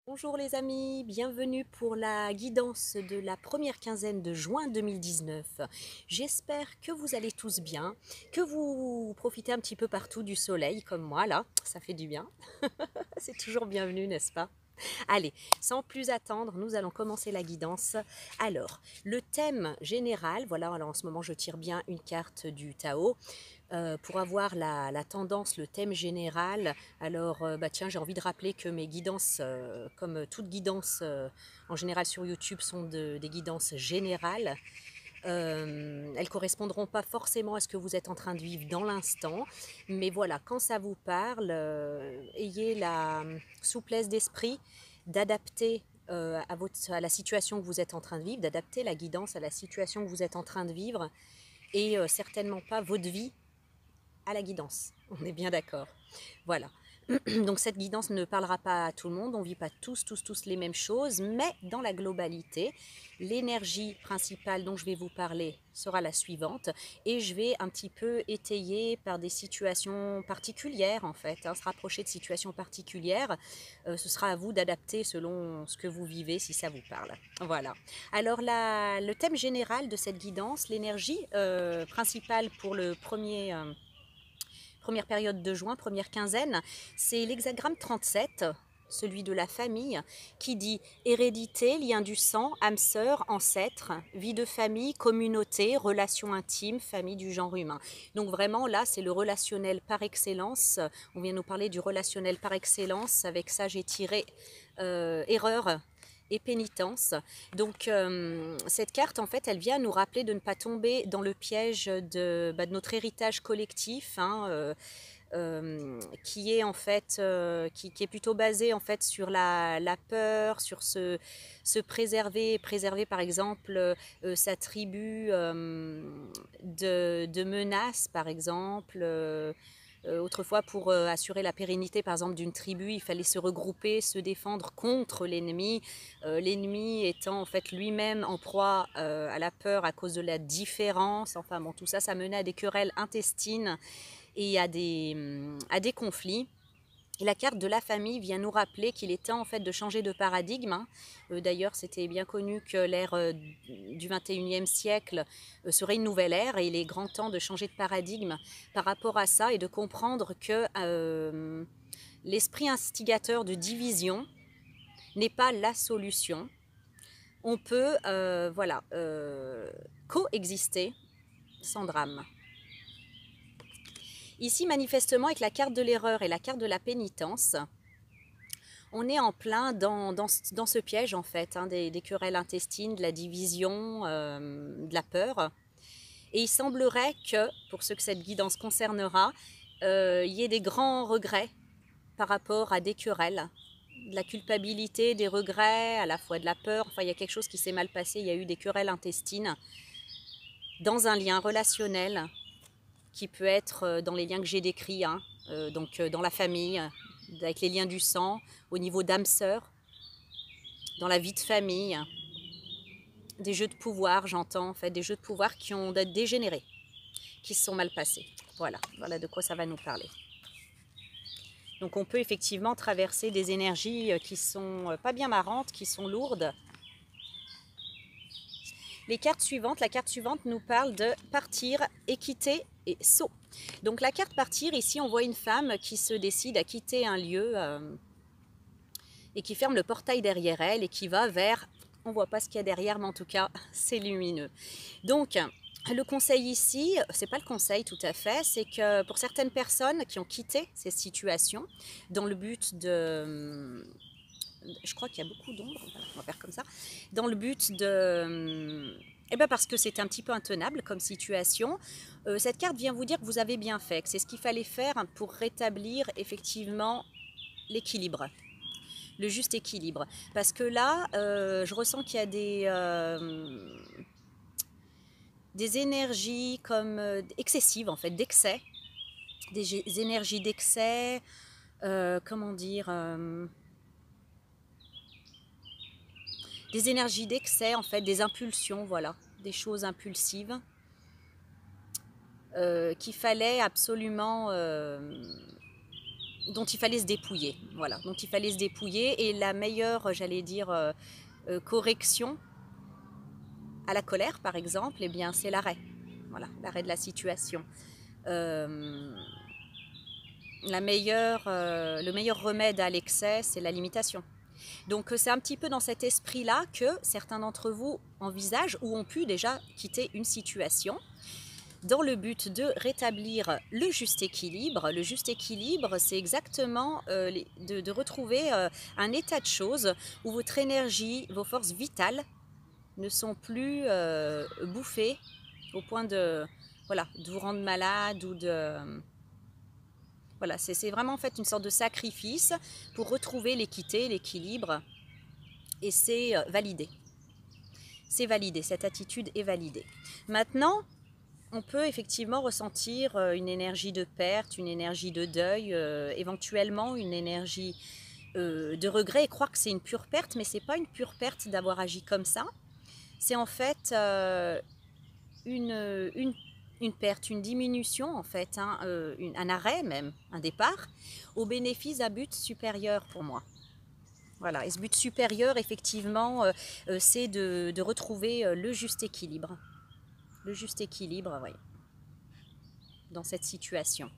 Bonjour les amis, bienvenue pour la guidance de la première quinzaine de juin 2019. J'espère que vous allez tous bien, que vous profitez un petit peu partout du soleil comme moi là, ça fait du bien. C'est toujours bienvenu, n'est-ce pas? Allez, sans plus attendre, nous allons commencer la guidance. Alors, le thème général, voilà, alors en ce moment je tire bien une carte du Tao. Pour avoir la tendance, le thème général, alors bah tiens, j'ai envie de rappeler que mes guidances, comme toute guidance en général sur YouTube, sont des guidances générales. Elles correspondront pas forcément à ce que vous êtes en train de vivre dans l'instant, mais voilà, quand ça vous parle, ayez la souplesse d'esprit d'adapter à la situation que vous êtes en train de vivre, d'adapter la guidance à la situation que vous êtes en train de vivre, et certainement pas votre vie à la guidance. On est bien d'accord. Voilà. Donc cette guidance ne parlera pas à tout le monde, on ne vit pas tous les mêmes choses, mais dans la globalité, l'énergie principale dont je vais vous parler sera la suivante, et je vais un petit peu étayer par des situations particulières en fait, se rapprocher de situations particulières. Ce sera à vous d'adapter selon ce que vous vivez, si ça vous parle. Voilà. Alors le thème général de cette guidance, l'énergie principale pour le première période de juin, première quinzaine, c'est l'hexagramme 37, celui de la famille, qui dit hérédité, lien du sang, âme sœur, ancêtre, vie de famille, communauté, relations intimes, famille du genre humain. Donc vraiment là, c'est le relationnel par excellence. On vient nous parler du relationnel par excellence. Avec ça, j'ai tiré erreur et pénitence. Donc cette carte, en fait, elle vient nous rappeler de ne pas tomber dans le piège de notre héritage collectif, qui est en fait qui est plutôt basé en fait sur la peur, sur se préserver par exemple sa tribu de menaces par exemple. Autrefois, pour assurer la pérennité, par exemple, d'une tribu, il fallait se regrouper, se défendre contre l'ennemi. L'ennemi étant en fait lui-même en proie à la peur à cause de la différence. Enfin bon, tout ça, ça menait à des querelles intestines et à des conflits. Et la carte de la famille vient nous rappeler qu'il est temps en fait de changer de paradigme. D'ailleurs, c'était bien connu que l'ère du 21e siècle serait une nouvelle ère, et il est grand temps de changer de paradigme par rapport à ça et de comprendre que l'esprit instigateur de division n'est pas la solution. On peut coexister sans drame. Ici, manifestement, avec la carte de l'erreur et la carte de la pénitence, on est en plein dans ce piège, en fait, des querelles intestines, de la division, de la peur. Et il semblerait que, pour ceux que cette guidance concernera, il y ait des grands regrets par rapport à des querelles, de la culpabilité, des regrets, à la fois de la peur. Enfin, il y a quelque chose qui s'est mal passé, il y a eu des querelles intestines dans un lien relationnel qui peut être dans les liens que j'ai décrits, donc dans la famille, avec les liens du sang, au niveau d'âme sœur, dans la vie de famille, des jeux de pouvoir, j'entends en fait, des jeux de pouvoir qui ont dégénéré, qui se sont mal passés. Voilà de quoi ça va nous parler. Donc on peut effectivement traverser des énergies qui sont pas bien marrantes, qui sont lourdes. Les cartes suivantes, la carte suivante nous parle de partir, équité et saut. Donc la carte partir, ici on voit une femme qui se décide à quitter un lieu et qui ferme le portail derrière elle et qui va vers, on ne voit pas ce qu'il y a derrière, mais en tout cas c'est lumineux. Donc le conseil ici, c'est pas le conseil tout à fait, c'est que pour certaines personnes qui ont quitté ces situations dans le but de, je crois qu'il y a beaucoup d'ombre, on va faire comme ça, dans le but de, parce que c'est un petit peu intenable comme situation, cette carte vient vous dire que vous avez bien fait, que c'est ce qu'il fallait faire pour rétablir effectivement l'équilibre, le juste équilibre. Parce que là, je ressens qu'il y a des énergies comme excessives en fait, d'excès, des énergies d'excès, comment dire, des énergies d'excès en fait, des impulsions, voilà, des choses impulsives qu'il fallait absolument dont il fallait se dépouiller. Voilà, dont il fallait se dépouiller. Et la meilleure, j'allais dire, correction à la colère, par exemple, eh bien, c'est l'arrêt. Voilà, l'arrêt de la situation. Le meilleur remède à l'excès, c'est la limitation. Donc c'est un petit peu dans cet esprit-là que certains d'entre vous envisagent ou ont pu déjà quitter une situation dans le but de rétablir le juste équilibre. Le juste équilibre, c'est exactement de retrouver un état de choses où votre énergie, vos forces vitales ne sont plus bouffées au point de, voilà, de vous rendre malade ou de... Voilà, c'est vraiment en fait une sorte de sacrifice pour retrouver l'équité, l'équilibre, et c'est validé. C'est validé, cette attitude est validée. Maintenant, on peut effectivement ressentir une énergie de perte, une énergie de deuil, éventuellement une énergie de regret et croire que c'est une pure perte, mais ce n'est pas une pure perte d'avoir agi comme ça. C'est en fait une perte, une diminution en fait, hein, un arrêt même, un départ, au bénéfice d'un but supérieur pour moi. Voilà, et ce but supérieur, effectivement, c'est de retrouver le juste équilibre. Le juste équilibre, oui, dans cette situation.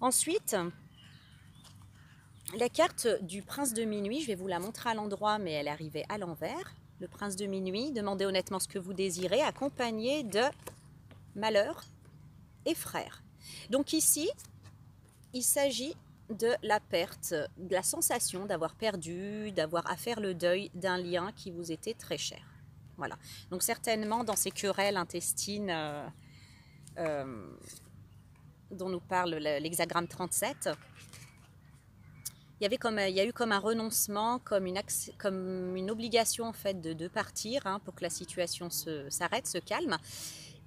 Ensuite, la carte du prince de minuit, je vais vous la montrer à l'endroit, mais elle est arrivée à l'envers. Le prince de minuit, demandez honnêtement ce que vous désirez, accompagné de malheur et frère. Donc ici, il s'agit de la perte, de la sensation d'avoir perdu, d'avoir à faire le deuil d'un lien qui vous était très cher. Voilà. Donc certainement dans ces querelles intestines dont nous parle l'hexagramme 37, il y a eu comme un renoncement, comme une obligation en fait de partir, hein, pour que la situation s'arrête, se calme.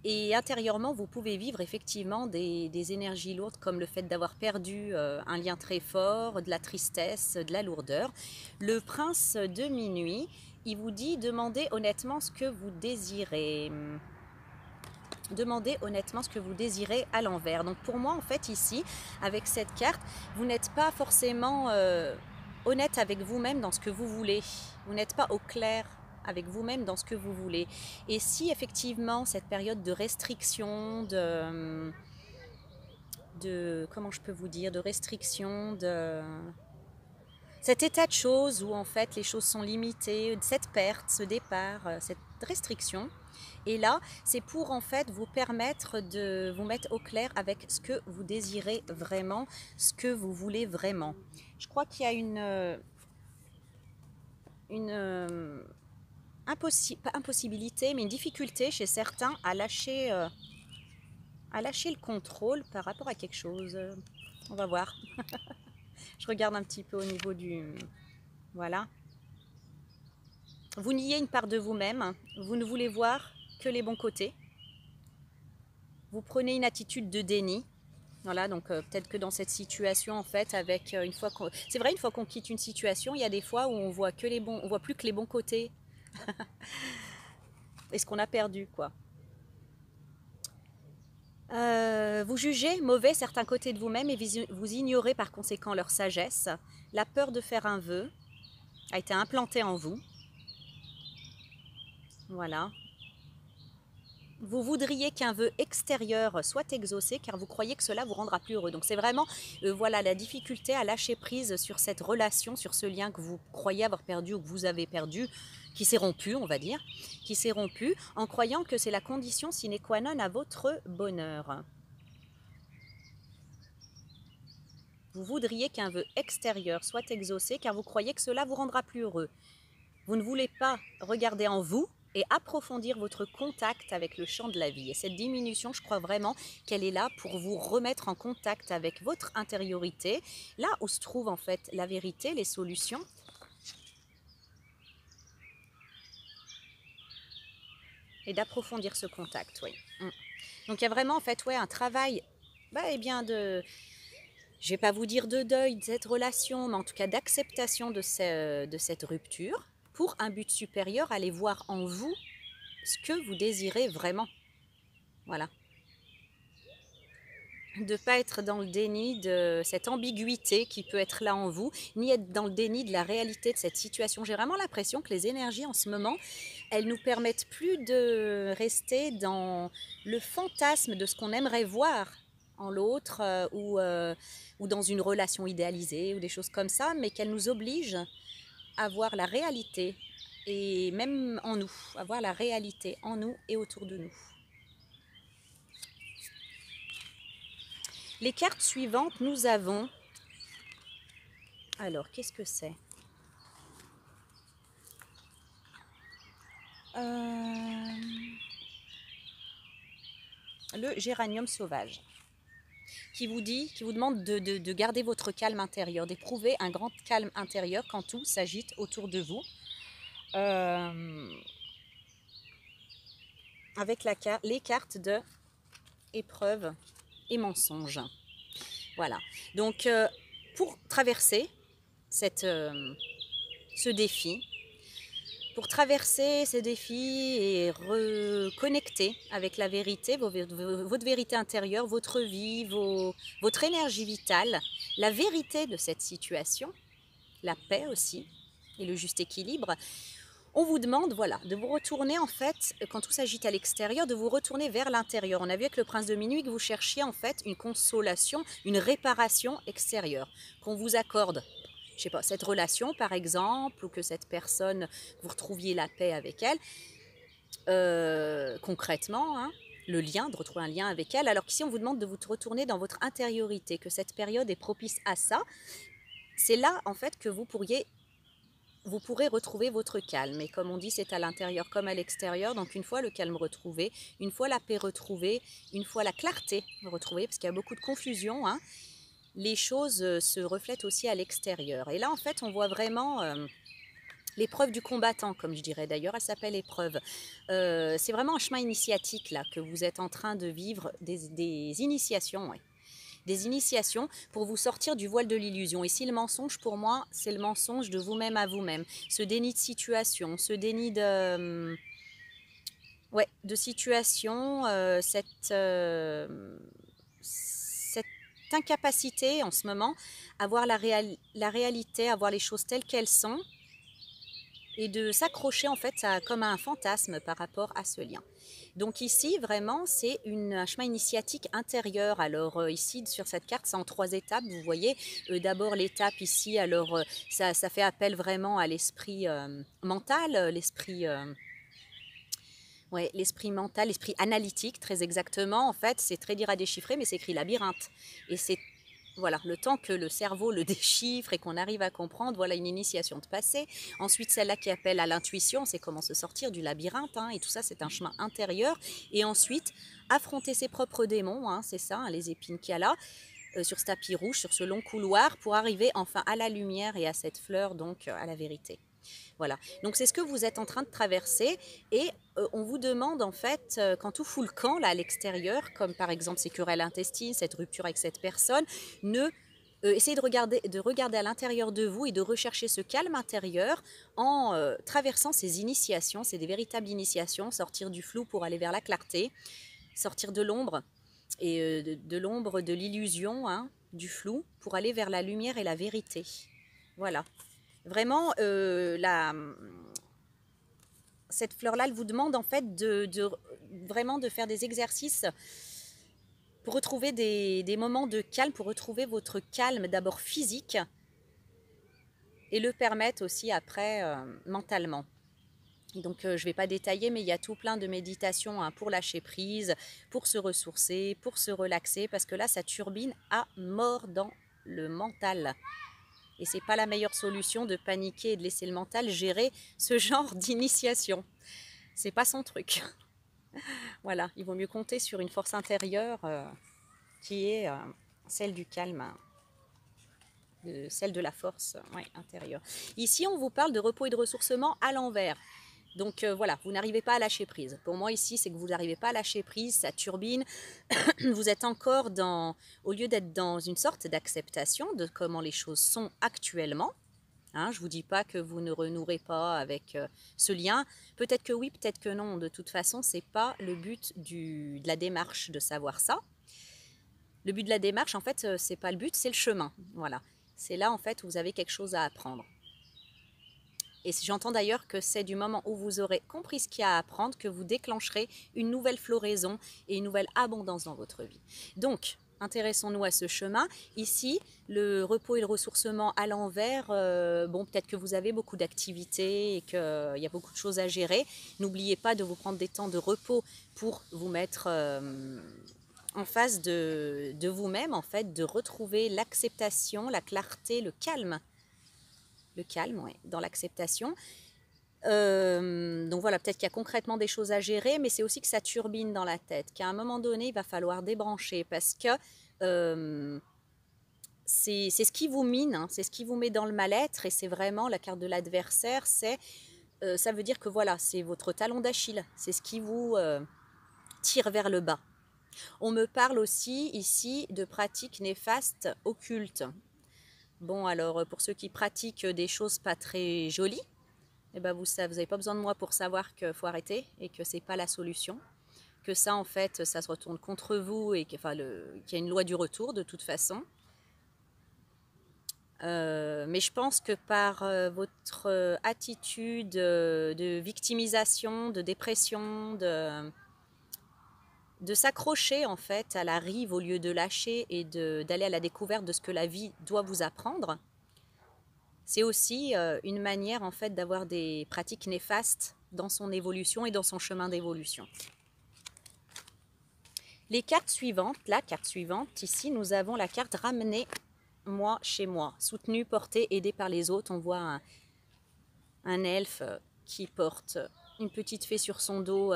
Et intérieurement, vous pouvez vivre effectivement des énergies lourdes comme le fait d'avoir perdu un lien très fort, de la tristesse, de la lourdeur. Le prince de minuit, il vous dit demandez honnêtement ce que vous désirez. Demandez honnêtement ce que vous désirez à l'envers. Donc pour moi, en fait, ici, avec cette carte, vous n'êtes pas forcément honnête avec vous-même dans ce que vous voulez. Vous n'êtes pas au clair avec vous-même dans ce que vous voulez. Et si effectivement, cette période de restriction, comment je peux vous dire, de restriction, cet état de choses où en fait les choses sont limitées, cette perte, ce départ, cette restriction, et là, c'est pour en fait vous permettre de vous mettre au clair avec ce que vous désirez vraiment, ce que vous voulez vraiment. Je crois qu'il y a pas impossibilité, mais une difficulté chez certains à lâcher le contrôle par rapport à quelque chose. On va voir. Je regarde un petit peu au niveau du... Voilà. Vous niez une part de vous-même, vous ne voulez voir que les bons côtés. Vous prenez une attitude de déni. Voilà, donc peut-être que dans cette situation, en fait, avec une fois qu'on... C'est vrai, une fois qu'on quitte une situation, il y a des fois où on voit que les bons... on voit plus que les bons côtés. Et ce qu'on a perdu, quoi. Vous jugez mauvais certains côtés de vous-même et vous ignorez par conséquent leur sagesse. La peur de faire un vœu a été implantée en vous. Voilà. Vous voudriez qu'un vœu extérieur soit exaucé car vous croyez que cela vous rendra plus heureux. Donc c'est vraiment voilà, la difficulté à lâcher prise sur cette relation, sur ce lien que vous croyez avoir perdu ou que vous avez perdu, qui s'est rompu, on va dire, qui s'est rompu en croyant que c'est la condition sine qua non à votre bonheur. Vous voudriez qu'un vœu extérieur soit exaucé car vous croyez que cela vous rendra plus heureux. Vous ne voulez pas regarder en vous et approfondir votre contact avec le champ de la vie. Et cette diminution, je crois vraiment qu'elle est là pour vous remettre en contact avec votre intériorité, là où se trouve en fait la vérité, les solutions. Et d'approfondir ce contact, oui. Donc il y a vraiment en fait un travail, eh bien de... Je ne vais pas vous dire de deuil de cette relation, mais en tout cas d'acceptation de cette rupture pour un but supérieur, aller voir en vous ce que vous désirez vraiment. Voilà. de ne pas être dans le déni de cette ambiguïté qui peut être là en vous, ni être dans le déni de la réalité de cette situation. J'ai vraiment l'impression que les énergies en ce moment, elles nous permettent plus de rester dans le fantasme de ce qu'on aimerait voir en l'autre ou dans une relation idéalisée ou des choses comme ça, mais qu'elles nous obligent à voir la réalité et même en nous, à voir la réalité en nous et autour de nous. Les cartes suivantes, nous avons... Alors, qu'est-ce que c'est? Le géranium sauvage, qui vous demande de garder votre calme intérieur, d'éprouver un grand calme intérieur quand tout s'agite autour de vous. Avec les cartes de épreuve et mensonge. Voilà. Donc, pour traverser ce défi, pour traverser ces défis et reconnecter avec la vérité, votre vérité intérieure, votre vie, votre énergie vitale, la vérité de cette situation, la paix aussi et le juste équilibre, on vous demande voilà, de vous retourner en fait, quand tout s'agite à l'extérieur, de vous retourner vers l'intérieur. On a vu avec le prince de minuit que vous cherchiez en fait une consolation, une réparation extérieure, qu'on vous accorde. Je sais pas, cette relation par exemple, ou que cette personne, vous retrouviez la paix avec elle, concrètement, hein, le lien, de retrouver un lien avec elle, alors qu'ici on vous demande de vous retourner dans votre intériorité, que cette période est propice à ça. C'est là en fait que vous pourrez retrouver votre calme. Et comme on dit, c'est à l'intérieur comme à l'extérieur. Donc une fois le calme retrouvé, une fois la paix retrouvée, une fois la clarté retrouvée, parce qu'il y a beaucoup de confusion, hein, les choses se reflètent aussi à l'extérieur. Et là, en fait, on voit vraiment l'épreuve du combattant, comme je dirais d'ailleurs, elle s'appelle épreuve. C'est vraiment un chemin initiatique là que vous êtes en train de vivre, des initiations, ouais. Des initiations pour vous sortir du voile de l'illusion. Ici, le mensonge, pour moi, c'est le mensonge de vous-même à vous-même. Ce déni de situation, ce déni de... ouais, de situation, cette incapacité en ce moment à voir la réalité, à voir les choses telles qu'elles sont et de s'accrocher en fait comme à un fantasme par rapport à ce lien. Donc ici, vraiment, c'est un chemin initiatique intérieur. Alors ici, sur cette carte, c'est en 3 étapes. Vous voyez, d'abord l'étape ici, alors ça fait appel vraiment à l'esprit mental, l'esprit mental, l'esprit analytique, très exactement. En fait, c'est très dur à déchiffrer, mais c'est écrit labyrinthe. Et c'est voilà, le temps que le cerveau le déchiffre et qu'on arrive à comprendre, voilà une initiation de passé. Ensuite, celle-là qui appelle à l'intuition, c'est comment se sortir du labyrinthe, hein, et tout ça, c'est un chemin intérieur. Et ensuite, affronter ses propres démons, hein, c'est ça, hein, les épines qu'il y a là, sur ce tapis rouge, sur ce long couloir, pour arriver enfin à la lumière et à cette fleur, donc à la vérité. Voilà, donc c'est ce que vous êtes en train de traverser et on vous demande en fait, quand tout fout le camp là à l'extérieur, comme par exemple ces querelles intestines, cette rupture avec cette personne, essayez de regarder à l'intérieur de vous et de rechercher ce calme intérieur en traversant ces initiations, c'est des véritables initiations, sortir du flou pour aller vers la clarté, sortir de l'ombre et de l'ombre de l'illusion, hein, du flou, pour aller vers la lumière et la vérité. Voilà. Vraiment, cette fleur-là, elle vous demande en fait vraiment de faire des exercices pour retrouver des moments de calme, pour retrouver votre calme d'abord physique et le permettre aussi après mentalement. Donc je ne vais pas détailler, mais il y a tout plein de méditations, hein, pour lâcher prise, pour se ressourcer, pour se relaxer, parce que là, ça turbine à mort dans le mental. Et c'est pas la meilleure solution de paniquer et de laisser le mental gérer ce genre d'initiation. C'est pas son truc. Voilà, il vaut mieux compter sur une force intérieure qui est celle du calme, celle de la force, ouais, intérieure. Ici, on vous parle de repos et de ressourcement à l'envers. Donc voilà, vous n'arrivez pas à lâcher prise. Pour moi ici, c'est que vous n'arrivez pas à lâcher prise, ça turbine. Vous êtes encore au lieu d'être dans une sorte d'acceptation de comment les choses sont actuellement. Hein, je ne vous dis pas que vous ne renouerez pas avec ce lien. Peut-être que oui, peut-être que non. De toute façon, ce n'est pas le but de la démarche de savoir ça. Le but de la démarche, en fait, c'est pas le but, c'est le chemin. Voilà. C'est là, en fait, où vous avez quelque chose à apprendre. Et j'entends d'ailleurs que c'est du moment où vous aurez compris ce qu'il y a à apprendre que vous déclencherez une nouvelle floraison et une nouvelle abondance dans votre vie. Donc, intéressons-nous à ce chemin. Ici, le repos et le ressourcement à l'envers, bon, peut-être que vous avez beaucoup d'activités et qu'il y a beaucoup de choses à gérer. N'oubliez pas de vous prendre des temps de repos pour vous mettre en face de vous-même, en fait, de retrouver l'acceptation, la clarté, le calme. Le calme, ouais, dans l'acceptation. Donc voilà, peut-être qu'il y a concrètement des choses à gérer, mais c'est aussi que ça turbine dans la tête, qu'à un moment donné, il va falloir débrancher parce que c'est ce qui vous mine, hein, c'est ce qui vous met dans le mal-être et c'est vraiment la carte de l'adversaire, ça veut dire que voilà, c'est votre talon d'Achille, c'est ce qui vous tire vers le bas. On me parle aussi ici de pratiques néfastes occultes. Bon, alors pour ceux qui pratiquent des choses pas très jolies, eh ben vous n'avez pas besoin de moi pour savoir qu'il faut arrêter et que c'est pas la solution. Que ça, en fait, ça se retourne contre vous et qu'il y a une loi du retour de toute façon. Mais je pense que par votre attitude de victimisation, de dépression, de s'accrocher en fait à la rive au lieu de lâcher et d'aller à la découverte de ce que la vie doit vous apprendre, c'est aussi une manière en fait d'avoir des pratiques néfastes dans son évolution et dans son chemin d'évolution. Les cartes suivantes, la carte suivante, ici nous avons la carte ramener moi chez moi, soutenu, porté, aidé par les autres. On voit un elfe qui porte une petite fée sur son dos.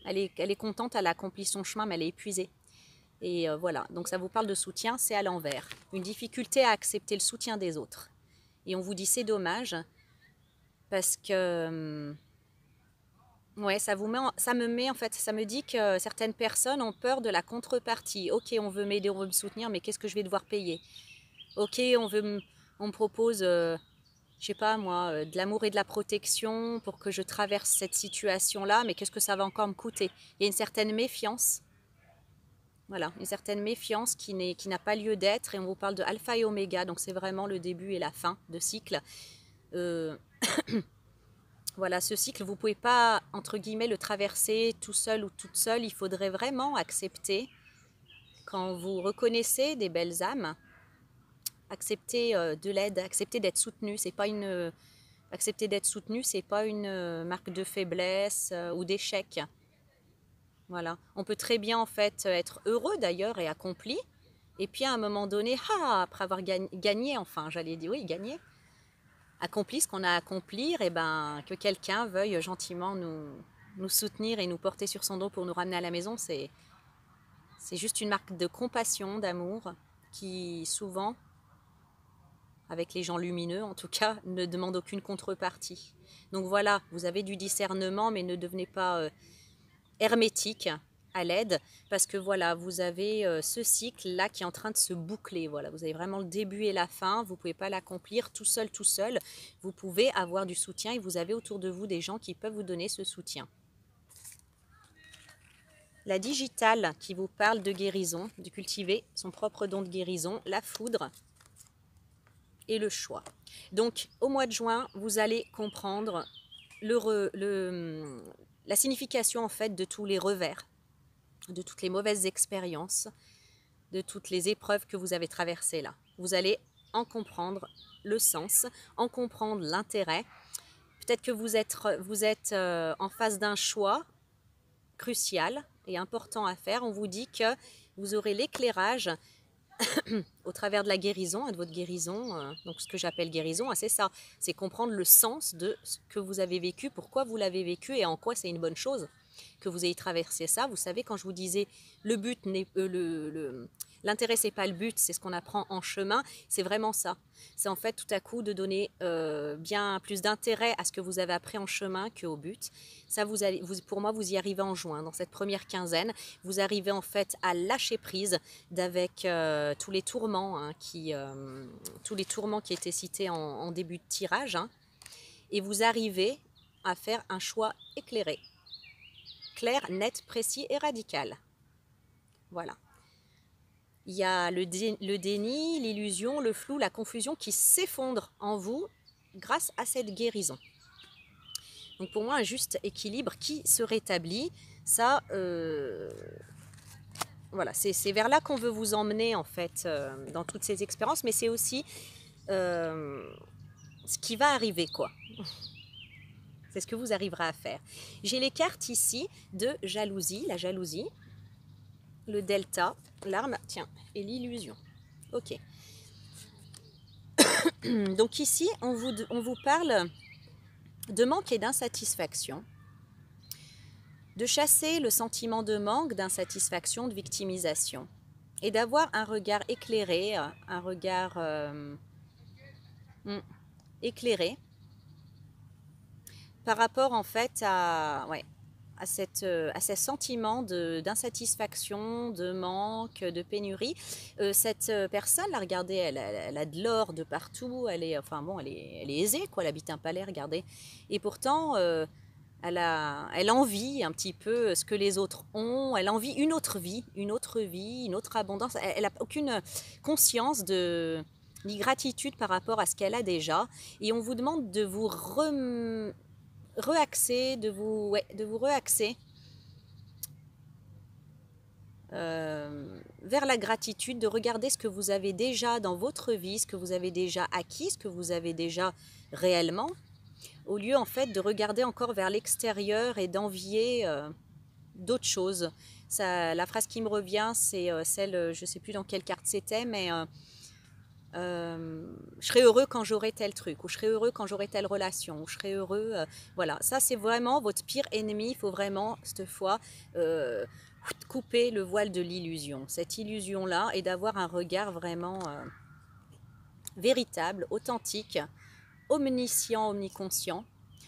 Elle est contente, elle a accompli son chemin, mais elle est épuisée. Et voilà, donc ça vous parle de soutien, c'est à l'envers. Une difficulté à accepter le soutien des autres. Et on vous dit c'est dommage parce que ouais, ça me dit que certaines personnes ont peur de la contrepartie. Ok, on veut m'aider, on veut me soutenir, mais qu'est-ce que je vais devoir payer? Ok, on me propose, je sais pas moi, de l'amour et de la protection pour que je traverse cette situation-là, mais qu'est-ce que ça va encore me coûter? Il y a une certaine méfiance. Voilà, une certaine méfiance qui n'a pas lieu d'être et on vous parle de alpha et oméga, donc c'est vraiment le début et la fin de cycle. Voilà, ce cycle, vous ne pouvez pas, entre guillemets, le traverser tout seul ou toute seule. Il faudrait vraiment accepter, quand vous reconnaissez des belles âmes, accepter de l'aide, accepter d'être soutenu. Accepter d'être soutenu, c'est pas une marque de faiblesse ou d'échec. Voilà. On peut très bien en fait être heureux d'ailleurs et accompli. Et puis à un moment donné, après avoir gagné, enfin j'allais dire oui, gagné, accompli ce qu'on a à accomplir, et ben que quelqu'un veuille gentiment nous soutenir et nous porter sur son dos pour nous ramener à la maison, c'est juste une marque de compassion, d'amour, qui souvent, avec les gens lumineux en tout cas, ne demande aucune contrepartie. Donc voilà, vous avez du discernement, mais ne devenez pas hermétique à l'aide, parce que voilà, vous avez ce cycle là qui est en train de se boucler. Voilà, vous avez vraiment le début et la fin, vous ne pouvez pas l'accomplir tout seul, vous pouvez avoir du soutien et vous avez autour de vous des gens qui peuvent vous donner ce soutien. La digitale qui vous parle de guérison, de cultiver son propre don de guérison, la foudre et le choix. Donc au mois de juin, vous allez comprendre la signification en fait de tous les revers, de toutes les mauvaises expériences, de toutes les épreuves que vous avez traversées là. Vous allez en comprendre le sens, en comprendre l'intérêt. Peut-être que vous êtes en face d'un choix crucial et important à faire. On vous dit que vous aurez l'éclairage au travers de la guérison et de votre guérison. Donc ce que j'appelle guérison, c'est ça, c'est comprendre le sens de ce que vous avez vécu, pourquoi vous l'avez vécu et en quoi c'est une bonne chose que vous ayez traversé ça. Vous savez, quand je vous disais le but n'est l'intérêt c'est pas le but, c'est ce qu'on apprend en chemin, c'est vraiment ça. C'est en fait tout à coup de donner bien plus d'intérêt à ce que vous avez appris en chemin qu'au but. Ça, pour moi, vous y arrivez en juin, dans cette première quinzaine. Vous arrivez en fait à lâcher prise d'avec tous les tourments, hein, qui étaient cités en début de tirage, hein, et vous arrivez à faire un choix éclairé. Clair, net, précis et radical. Voilà. il y a le déni, l'illusion, le flou, la confusion qui s'effondrent en vous grâce à cette guérison. Donc pour moi, un juste équilibre qui se rétablit, ça, voilà, c'est vers là qu'on veut vous emmener en fait dans toutes ces expériences, mais c'est aussi ce qui va arriver, quoi. C'est ce que vous arriverez à faire. J'ai les cartes ici de jalousie, la jalousie, le delta, l'arme, tiens, et l'illusion. Ok. Donc ici, on vous parle de manque et d'insatisfaction, de chasser le sentiment de manque, d'insatisfaction, de victimisation, et d'avoir un regard éclairé, un regard éclairé par rapport en fait à ce sentiment d'insatisfaction, de manque, de pénurie. Cette personne, là, regardez, elle a de l'or de partout, elle est aisée, quoi, elle habite un palais, regardez. Et pourtant, elle envie un petit peu ce que les autres ont, elle envie une autre vie, une autre abondance. Elle n'a aucune conscience ni gratitude par rapport à ce qu'elle a déjà. Et on vous demande de vous reaxer, de vous reaxer vers la gratitude, de regarder ce que vous avez déjà dans votre vie, ce que vous avez déjà acquis, ce que vous avez déjà réellement, au lieu en fait de regarder encore vers l'extérieur et d'envier d'autres choses. Ça, la phrase qui me revient, c'est celle, je ne sais plus dans quelle carte c'était, mais je serai heureux quand j'aurai tel truc, ou je serai heureux quand j'aurai telle relation, ou je serai heureux, voilà, ça c'est vraiment votre pire ennemi. Il faut vraiment cette fois couper le voile de l'illusion, cette illusion là, et d'avoir un regard vraiment véritable, authentique, omniscient, omniconscient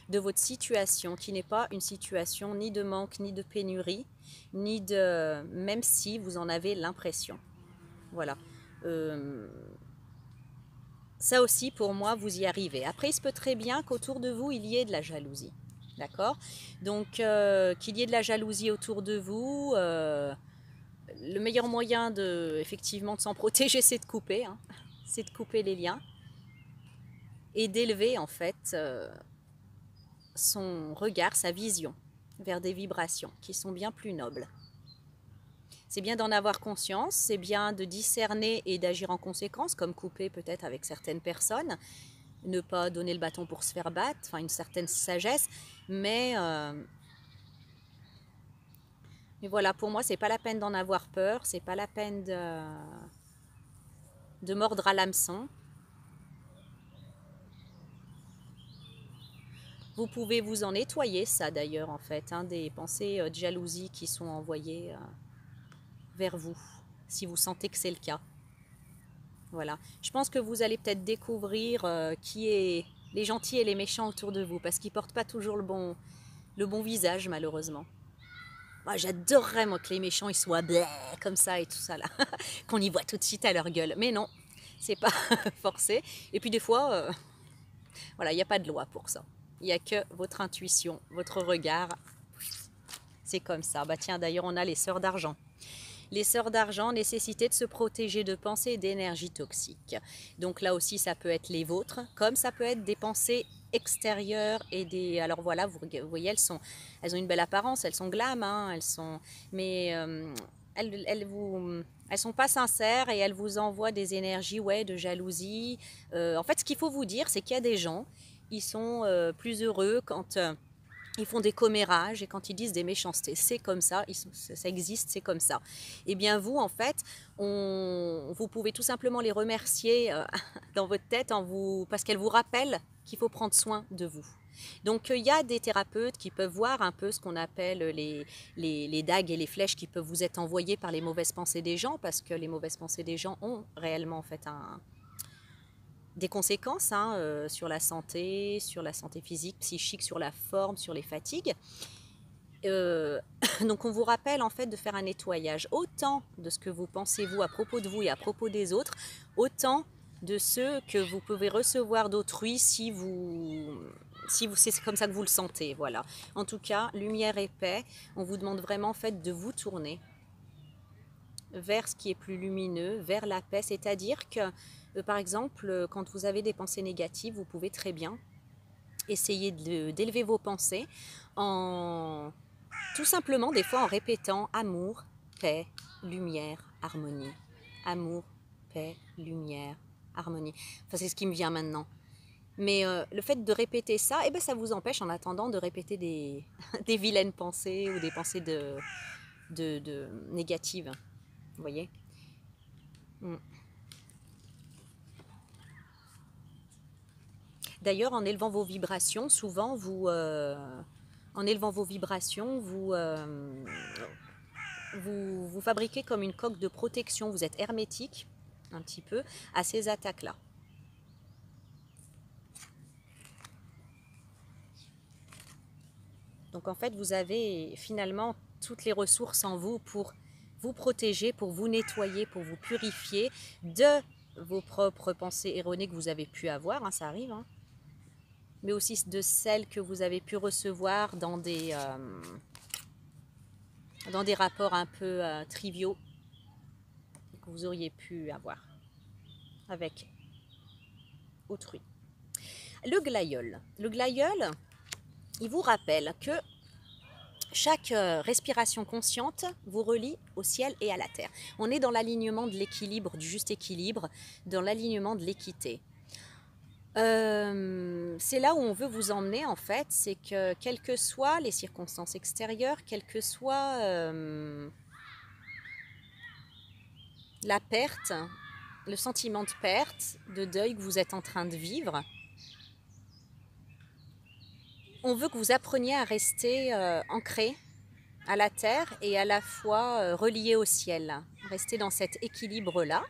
de votre situation, qui n'est pas une situation ni de manque, ni de pénurie, ni de, même si vous en avez l'impression, voilà. Ça aussi, pour moi, vous y arrivez. Après, il se peut très bien qu'autour de vous, il y ait de la jalousie. D'accord? Donc, qu'il y ait de la jalousie autour de vous, le meilleur moyen effectivement, de s'en protéger, c'est de couper. Hein. C'est de couper les liens et d'élever, en fait, son regard, sa vision vers des vibrations qui sont bien plus nobles. C'est bien d'en avoir conscience, c'est bien de discerner et d'agir en conséquence, comme couper peut-être avec certaines personnes, ne pas donner le bâton pour se faire battre, enfin une certaine sagesse, mais voilà, pour moi, c'est pas la peine d'en avoir peur, c'est pas la peine de mordre à l'hameçon. Vous pouvez vous en nettoyer, ça d'ailleurs, en fait, hein, des pensées de jalousie qui sont envoyées vers vous, si vous sentez que c'est le cas. Voilà. Je pense que vous allez peut-être découvrir qui est les gentils et les méchants autour de vous, parce qu'ils ne portent pas toujours le bon visage, malheureusement. Moi, j'adorerais, moi, que les méchants, ils soient bleh, comme ça et tout ça, là. Qu'on y voit tout de suite à leur gueule. Mais non, c'est pas forcé. Et puis des fois, voilà, il n'y a pas de loi pour ça. Il n'y a que votre intuition, votre regard. C'est comme ça. Bah tiens, d'ailleurs, on a les sœurs d'argent. Les sœurs d'argent, nécessité de se protéger de pensées et d'énergie toxiques. Donc là aussi, ça peut être les vôtres, comme ça peut être des pensées extérieures et des... Alors voilà, vous voyez, elles ont une belle apparence, elles sont glam, hein, mais elles sont pas sincères et elles vous envoient des énergies, ouais, de jalousie. En fait, ce qu'il faut vous dire, c'est qu'il y a des gens, ils sont plus heureux quand... ils font des commérages et quand ils disent des méchancetés, c'est comme ça, ça existe, c'est comme ça. Et bien vous, en fait, vous pouvez tout simplement les remercier dans votre tête parce qu'elles vous rappellent qu'il faut prendre soin de vous. Donc il y a des thérapeutes qui peuvent voir un peu ce qu'on appelle les dagues et les flèches qui peuvent vous être envoyées par les mauvaises pensées des gens, parce que les mauvaises pensées des gens ont réellement en fait des conséquences sur la santé physique, psychique, sur la forme, sur les fatigues. Donc on vous rappelle en fait de faire un nettoyage, autant de ce que vous pensez vous à propos de vous et à propos des autres, autant de ce que vous pouvez recevoir d'autrui si c'est comme ça que vous le sentez. Voilà. En tout cas, lumière et paix, on vous demande vraiment en fait de vous tourner vers ce qui est plus lumineux, vers la paix. C'est-à-dire que, par exemple, quand vous avez des pensées négatives, vous pouvez très bien essayer d'élever vos pensées en tout simplement des fois en répétant amour, paix, lumière, harmonie. Amour, paix, lumière, harmonie. Enfin, c'est ce qui me vient maintenant. Mais le fait de répéter ça, eh ben, ça vous empêche en attendant de répéter des, des vilaines pensées ou des pensées de négatives. Vous voyez. D'ailleurs, en élevant vos vibrations, souvent en élevant vos vibrations, vous fabriquez comme une coque de protection. Vous êtes hermétique un petit peu à ces attaques-là. Donc en fait, vous avez finalement toutes les ressources en vous pour vous protéger, pour vous nettoyer, pour vous purifier de vos propres pensées erronées que vous avez pu avoir, hein, ça arrive, hein, mais aussi de celles que vous avez pu recevoir dans des rapports un peu triviaux que vous auriez pu avoir avec autrui. Le glaïeul. Le glaïeul, il vous rappelle que chaque respiration consciente vous relie au ciel et à la terre. On est dans l'alignement de l'équilibre, du juste équilibre, dans l'alignement de l'équité. C'est là où on veut vous emmener en fait, c'est que quelles que soient les circonstances extérieures, quelle que soit la perte, le sentiment de perte, de deuil que vous êtes en train de vivre, on veut que vous appreniez à rester ancré à la terre et à la fois relié au ciel. Rester dans cet équilibre-là.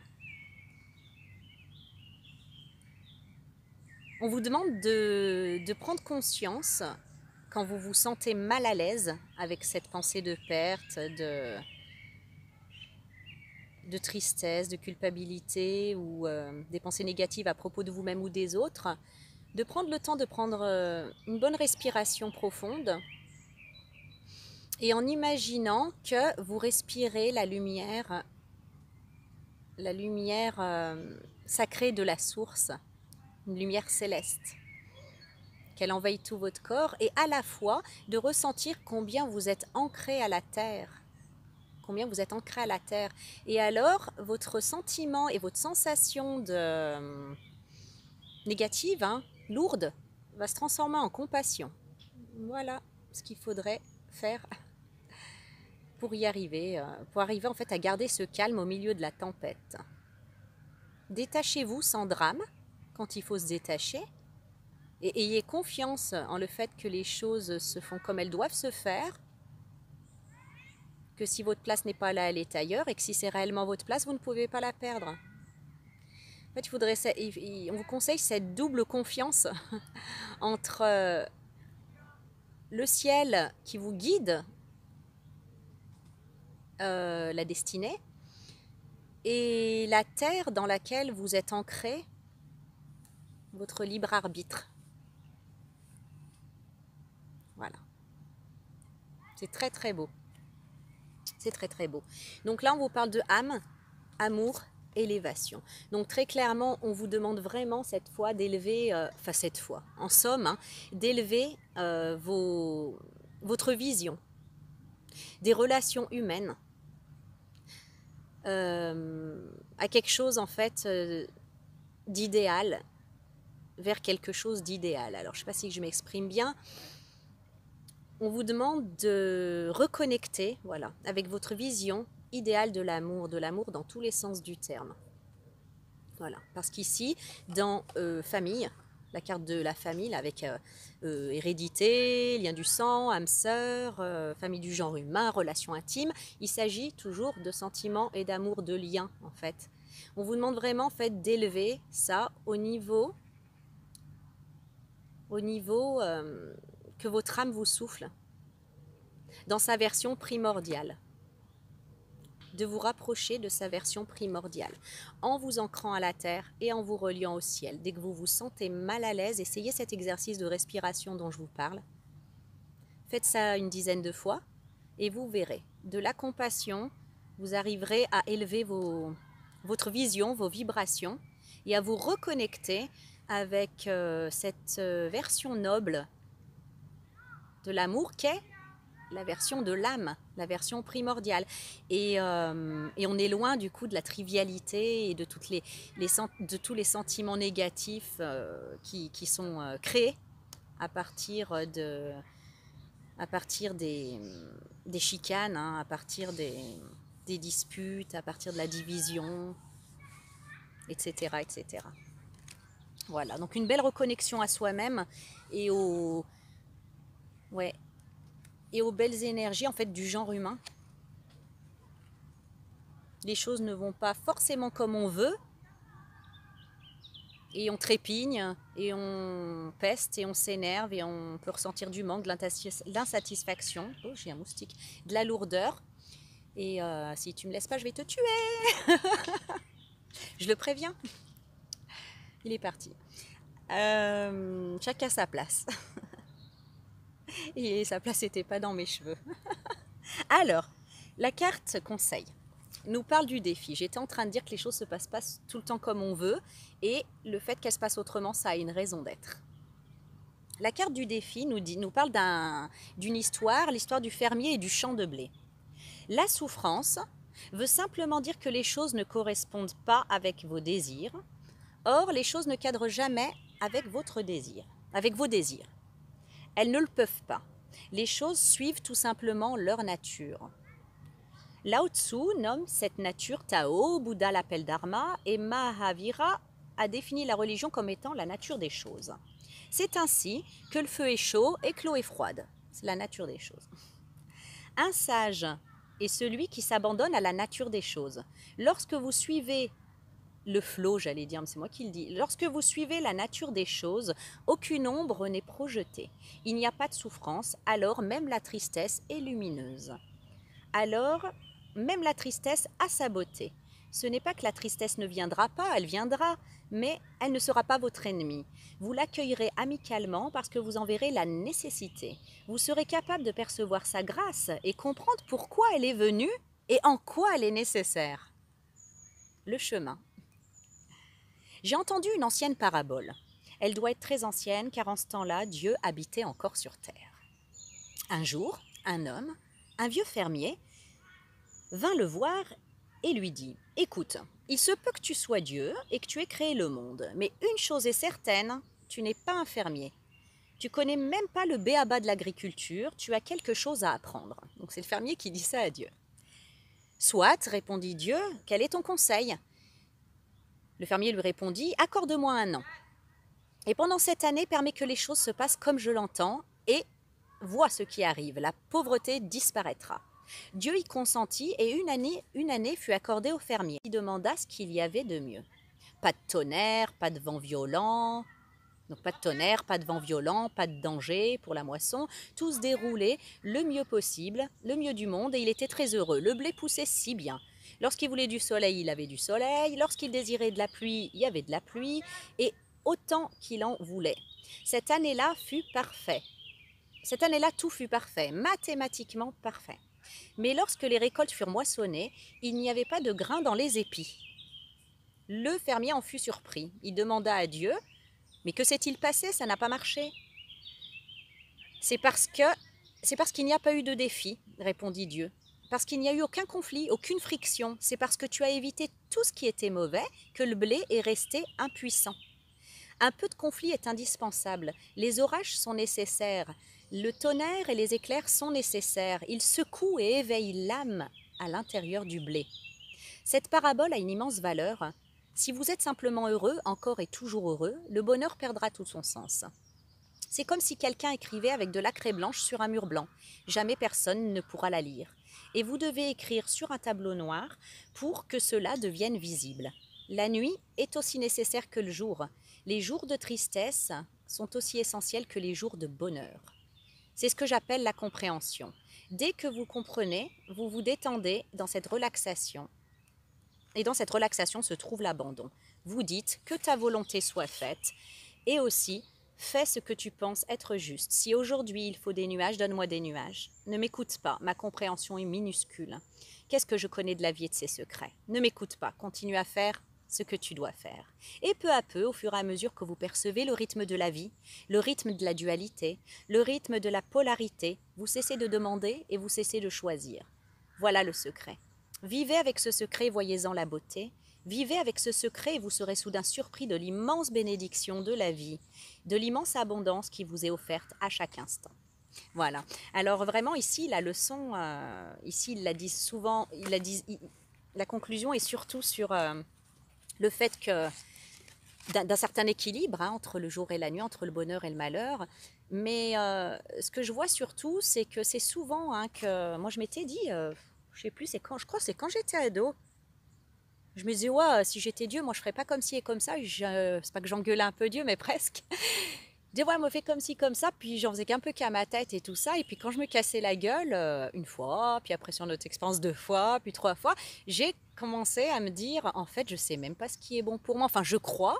On vous demande de prendre conscience quand vous vous sentez mal à l'aise avec cette pensée de perte, de tristesse, de culpabilité ou des pensées négatives à propos de vous-même ou des autres, de prendre le temps de prendre une bonne respiration profonde et en imaginant que vous respirez la lumière sacrée de la source, une lumière céleste, qu'elle envahit tout votre corps, et à la fois de ressentir combien vous êtes ancré à la terre, combien vous êtes ancré à la terre. Et alors, votre sentiment et votre sensation négative, hein, lourde, va se transformer en compassion. Voilà ce qu'il faudrait faire pour y arriver, en fait à garder ce calme au milieu de la tempête. Détachez-vous sans drame quand il faut se détacher et ayez confiance en le fait que les choses se font comme elles doivent se faire, que si votre place n'est pas là, elle est ailleurs, et que si c'est réellement votre place, vous ne pouvez pas la perdre. En fait, on vous conseille cette double confiance entre le ciel qui vous guide la destinée et la terre dans laquelle vous êtes ancré, votre libre arbitre. Voilà. C'est très très beau. C'est très très beau. Donc là, on vous parle de âme, amour, élévation. Donc très clairement, on vous demande vraiment cette fois d'élever, en somme, hein, d'élever votre vision des relations humaines à quelque chose en fait d'idéal, vers quelque chose d'idéal. Alors je ne sais pas si je m'exprime bien. On vous demande de reconnecter, voilà, avec votre vision idéale de l'amour dans tous les sens du terme. Voilà, parce qu'ici, dans famille, la carte de la famille, là, avec hérédité, lien du sang, âme sœur, famille du genre humain, relation intime, il s'agit toujours de sentiments et d'amour, de liens, en fait. On vous demande vraiment, en fait, d'élever ça au niveau que votre âme vous souffle, dans sa version primordiale. De vous rapprocher de sa version primordiale, en vous ancrant à la terre et en vous reliant au ciel. Dès que vous vous sentez mal à l'aise, essayez cet exercice de respiration dont je vous parle. Faites ça une dizaine de fois et vous verrez de la compassion, vous arriverez à élever votre vision, vos vibrations et à vous reconnecter avec cette version noble de l'amour qu'est la version de l'âme, la version primordiale. Et on est loin du coup de la trivialité et de, de tous les sentiments négatifs qui sont créés à partir des chicanes, hein, à partir des disputes, à partir de la division, etc., etc. Voilà, donc une belle reconnexion à soi-même et ouais, et aux belles énergies en fait du genre humain. Les choses ne vont pas forcément comme on veut et on trépigne et on peste et on s'énerve et on peut ressentir du manque, de l'insatisfaction, oh j'ai un moustique, de la lourdeur et si tu me laisses pas je vais te tuer. Je le préviens. Il est parti. Chacun sa place. Et sa place n'était pas dans mes cheveux. Alors, la carte conseil nous parle du défi. J'étais en train de dire que les choses ne se passent pas tout le temps comme on veut et le fait qu'elles se passent autrement, ça a une raison d'être. La carte du défi nous parle d'une histoire, l'histoire du fermier et du champ de blé. La souffrance veut simplement dire que les choses ne correspondent pas avec vos désirs. Or, les choses ne cadrent jamais avec votre désir, avec vos désirs. Elles ne le peuvent pas. Les choses suivent tout simplement leur nature. Lao Tzu nomme cette nature Tao, Bouddha l'appelle Dharma et Mahavira a défini la religion comme étant la nature des choses. C'est ainsi que le feu est chaud et que l'eau est froide. C'est la nature des choses. Un sage est celui qui s'abandonne à la nature des choses. Lorsque vous suivez le flot, j'allais dire, mais c'est moi qui le dis. Lorsque vous suivez la nature des choses, aucune ombre n'est projetée. Il n'y a pas de souffrance, alors même la tristesse est lumineuse. Alors, même la tristesse a sa beauté. Ce n'est pas que la tristesse ne viendra pas, elle viendra, mais elle ne sera pas votre ennemie. Vous l'accueillerez amicalement parce que vous en verrez la nécessité. Vous serez capable de percevoir sa grâce et comprendre pourquoi elle est venue et en quoi elle est nécessaire. Le chemin. J'ai entendu une ancienne parabole. Elle doit être très ancienne car en ce temps-là, Dieu habitait encore sur terre. Un jour, un homme, un vieux fermier, vint le voir et lui dit « Écoute, il se peut que tu sois Dieu et que tu aies créé le monde, mais une chose est certaine, tu n'es pas un fermier. Tu connais même pas le b.a.-ba de l'agriculture, tu as quelque chose à apprendre. » Donc c'est le fermier qui dit ça à Dieu. « Soit, répondit Dieu, quel est ton conseil ?» Le fermier lui répondit « Accorde-moi un an. Et pendant cette année, permets que les choses se passent comme je l'entends et vois ce qui arrive. La pauvreté disparaîtra. » Dieu y consentit et une année fut accordée au fermier. Il demanda ce qu'il y avait de mieux. Pas de tonnerre, pas de vent violent. Donc pas de tonnerre, pas de vent violent, pas de danger pour la moisson. Tout se déroulait le mieux possible, le mieux du monde et il était très heureux. Le blé poussait si bien. Lorsqu'il voulait du soleil, il avait du soleil. Lorsqu'il désirait de la pluie, il y avait de la pluie. Et autant qu'il en voulait. Cette année-là fut parfait. Cette année-là, tout fut parfait, mathématiquement parfait. Mais lorsque les récoltes furent moissonnées, il n'y avait pas de grain dans les épis. Le fermier en fut surpris. Il demanda à Dieu « Mais que s'est-il passé? Ça n'a pas marché. » C'est parce qu'il n'y a pas eu de défi, répondit Dieu. Parce qu'il n'y a eu aucun conflit, aucune friction. C'est parce que tu as évité tout ce qui était mauvais que le blé est resté impuissant. Un peu de conflit est indispensable. Les orages sont nécessaires. Le tonnerre et les éclairs sont nécessaires. Ils secouent et éveillent l'âme à l'intérieur du blé. Cette parabole a une immense valeur. Si vous êtes simplement heureux, encore et toujours heureux, le bonheur perdra tout son sens. C'est comme si quelqu'un écrivait avec de la craie blanche sur un mur blanc. Jamais personne ne pourra la lire. Et vous devez écrire sur un tableau noir pour que cela devienne visible. La nuit est aussi nécessaire que le jour. Les jours de tristesse sont aussi essentiels que les jours de bonheur. C'est ce que j'appelle la compréhension. Dès que vous comprenez, vous vous détendez dans cette relaxation. Et dans cette relaxation se trouve l'abandon. Vous dites que ta volonté soit faite et aussi Fais ce que tu penses être juste. Si aujourd'hui il faut des nuages, donne-moi des nuages. Ne m'écoute pas, ma compréhension est minuscule. Qu'est-ce que je connais de la vie et de ses secrets? Ne m'écoute pas, continue à faire ce que tu dois faire. Et peu à peu, au fur et à mesure que vous percevez le rythme de la vie, le rythme de la dualité, le rythme de la polarité, vous cessez de demander et vous cessez de choisir. Voilà le secret. Vivez avec ce secret, voyez-en la beauté. Vivez avec ce secret et vous serez soudain surpris de l'immense bénédiction de la vie, de l'immense abondance qui vous est offerte à chaque instant. Voilà. Alors vraiment ici, la leçon, ici il l'a dit souvent, la conclusion est surtout sur le fait que d'un certain équilibre entre le jour et la nuit, entre le bonheur et le malheur. Mais ce que je vois surtout, c'est que c'est souvent que moi je m'étais dit, je sais plus, c'est quand, je crois que c'est quand j'étais ado. Je me disais, ouais, si j'étais Dieu, moi je ferais pas comme ci et comme ça. C'est pas que j'engueulais un peu Dieu, mais presque. Je disais, ouais, me fait comme ci, comme ça. Puis j'en faisais qu'un peu qu'à ma tête et tout ça. Et puis quand je me cassais la gueule, une fois, puis après sur notre expérience 2 fois, puis 3 fois, j'ai commencé à me dire, en fait, je sais même pas ce qui est bon pour moi. Enfin, je crois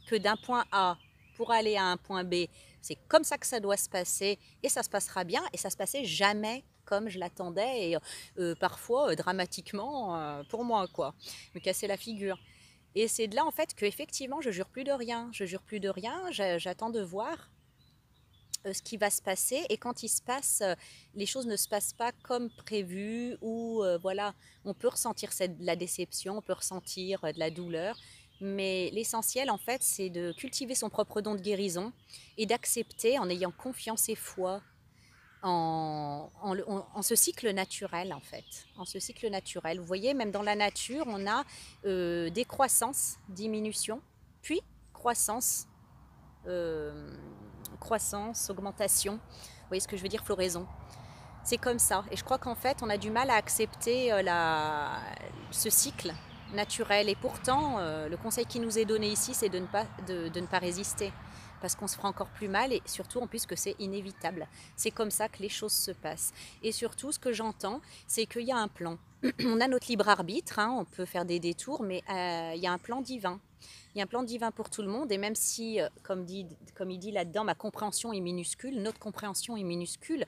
que d'un point A pour aller à un point B, c'est comme ça que ça doit se passer et ça se passera bien. Et ça se passait jamais comme je l'attendais et parfois dramatiquement pour moi, quoi. Me casser la figure. Et c'est de là en fait que effectivement je jure plus de rien, je jure plus de rien, j'attends de voir ce qui va se passer et quand il se passe, les choses ne se passent pas comme prévu ou voilà, on peut ressentir la déception, on peut ressentir de la douleur, mais l'essentiel en fait c'est de cultiver son propre don de guérison et d'accepter en ayant confiance et foi en ce cycle naturel en fait, en ce cycle naturel. Vous voyez, même dans la nature, on a des croissances, diminution, puis croissance, croissance, augmentation. Vous voyez ce que je veux dire, floraison. C'est comme ça. Et je crois qu'en fait, on a du mal à accepter ce cycle naturel. Et pourtant, le conseil qui nous est donné ici, c'est de ne pas résister. Parce qu'on se fera encore plus mal et surtout en plus que c'est inévitable. C'est comme ça que les choses se passent. Et surtout, ce que j'entends, c'est qu'il y a un plan. On a notre libre arbitre, on peut faire des détours, mais il y a un plan divin. Il y a un plan divin pour tout le monde et même si, comme il dit là-dedans, ma compréhension est minuscule, notre compréhension est minuscule,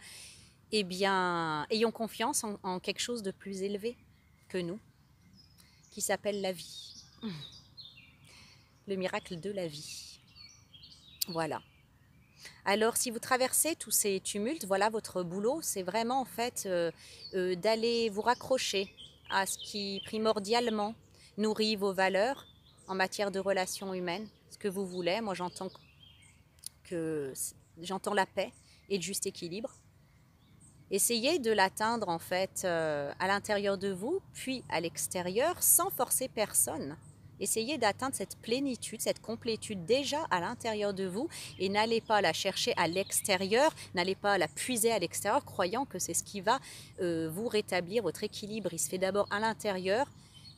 eh bien, ayons confiance en quelque chose de plus élevé que nous, qui s'appelle la vie. Le miracle de la vie. Voilà. Alors, si vous traversez tous ces tumultes, voilà votre boulot, c'est vraiment en fait d'aller vous raccrocher à ce qui primordialement nourrit vos valeurs en matière de relations humaines, ce que vous voulez. Moi, j'entends la paix et le juste équilibre. Essayez de l'atteindre en fait à l'intérieur de vous, puis à l'extérieur, sans forcer personne. Essayez d'atteindre cette plénitude, cette complétude déjà à l'intérieur de vous et n'allez pas la chercher à l'extérieur, n'allez pas la puiser à l'extérieur croyant que c'est ce qui va vous rétablir votre équilibre. Il se fait d'abord à l'intérieur,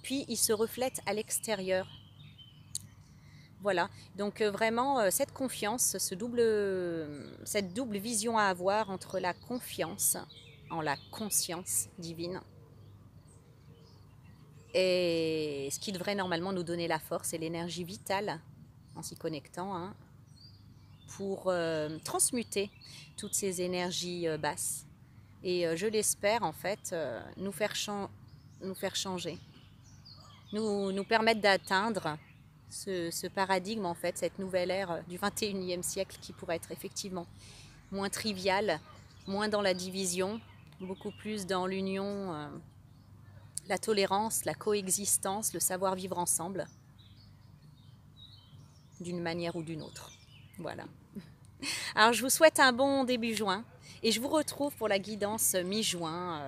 puis il se reflète à l'extérieur. Voilà, donc vraiment cette confiance, cette double vision à avoir entre la confiance en la conscience divine et ce qui devrait normalement nous donner la force et l'énergie vitale en s'y connectant pour transmuter toutes ces énergies basses et je l'espère en fait nous faire changer, nous permettre d'atteindre ce paradigme en fait, cette nouvelle ère du 21e siècle qui pourrait être effectivement moins triviale, moins dans la division, beaucoup plus dans l'union, la tolérance, la coexistence, le savoir vivre ensemble d'une manière ou d'une autre. Voilà. Alors je vous souhaite un bon début juin et je vous retrouve pour la guidance mi-juin,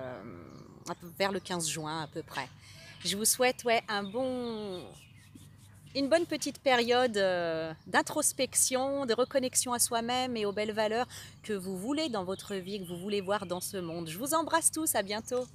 vers le 15 juin à peu près. Je vous souhaite une bonne petite période d'introspection, de reconnexion à soi-même et aux belles valeurs que vous voulez dans votre vie, que vous voulez voir dans ce monde. Je vous embrasse tous, à bientôt.